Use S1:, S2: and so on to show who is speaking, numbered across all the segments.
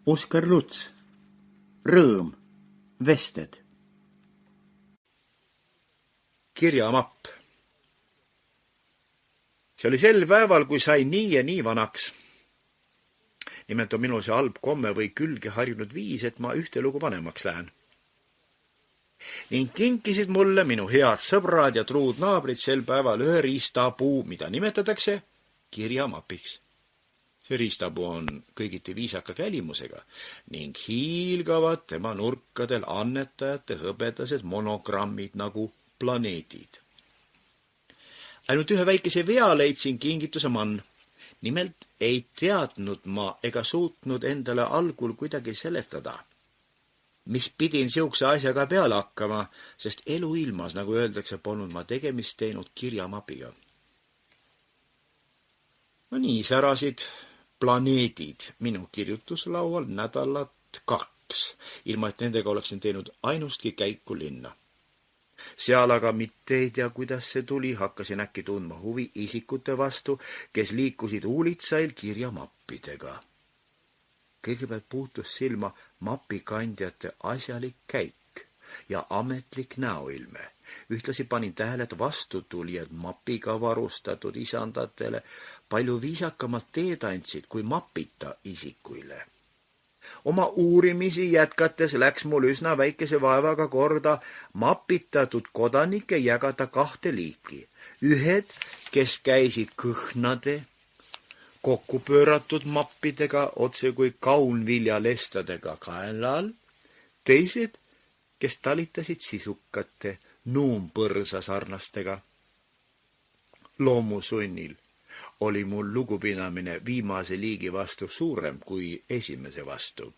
S1: Oskar Luts, Rõõm, vested.
S2: Kirjamapp. See oli sel päeval, kui sai nii ja nii vanaks. Nimelt on minul see halb komme või külge harjunud viis, et ma ühte lugu vanemaks lähen. Ning kinkisid mulle minu head sõbrad ja truud naabrid sel päeval ühe riistapuu, mida nimetatakse kirjamapiks. See riistapuu on kõigiti viisaka kälimusega ning hiilgavad tema nurkadel annetajate hõbedased monogrammid nagu planeedid. Ainult ühe väikese vea leidsin kingituse mann. Nimelt ei teadnud ma ega suutnud endale algul kuidagi seletada, mis pidin siukse asjaga peale hakkama, sest eluilmas, nagu öeldakse, polnud ma tegemist teinud kirjamapiga. No nii särasid planeedid minu kirjutuslaual nädalat 2, ilma et nendega oleksin teinud ainustki käiku linna. Seal aga mitte ei tea, kuidas see tuli, hakkasin äkki tundma huvi isikute vastu, kes liikusid uulitsail kirjamappidega. Kõigepealt puutus silma mapikandjate asjalik käik ja ametlik näoilme. Ühtlasi panin tähele, et vastutulijad mapiga varustatud isandatele palju viisakamat teed andsid kui mapita isikuile. Oma uurimisi jätkates läks mul üsna väikese vaevaga korda mapitatud kodanikke jagada 2 liiki. Ühed, kes käisid kõhnade, kokkupööratud mappidega, otse kui kaunviljalestadega kaenlaal. Teised, kes talitasid sisukate nuumpõrsa sarnastega. Loomusunnil oli mul lugupidamine viimase liigi vastu suurem kui esimese vastu.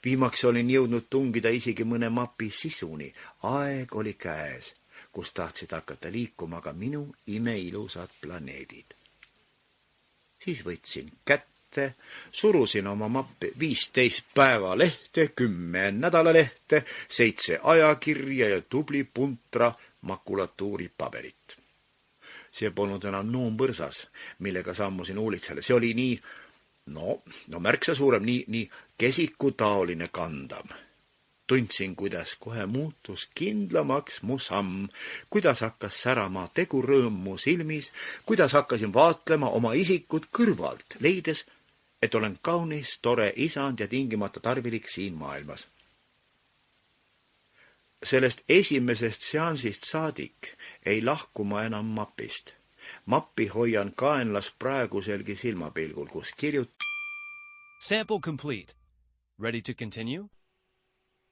S2: Viimaks olin jõudnud tungida isegi mõne mapi sisuni. Aeg oli käes, kus tahtsid hakata liikuma ka minu imeilusad planeedid. Siis võtsin kätte, surusin oma mappi 15 päevalehte, 10 nädalalehte, 7 ajakirja ja tubli puntra makulatuuri paberit. See polnud enam nuumpõrsas, millega sammusin uulitsale. See oli nii, märksa suurem, nii kesikutaoline kandam. Tundsin, kuidas kohe muutus kindlamaks mu samm, kuidas hakkas särama tegurõõm mu silmis, kuidas hakkasin vaatlema oma isikut kõrvalt, leides, et olen kaunis, tore isand ja tingimata tarvilik siin maailmas. Sellest esimesest seansist saadik ei lahku ma enam mapist. Mappi hoian kaenlas praeguselgi silmapilgul, kus
S3: Sample complete. Ready to continue?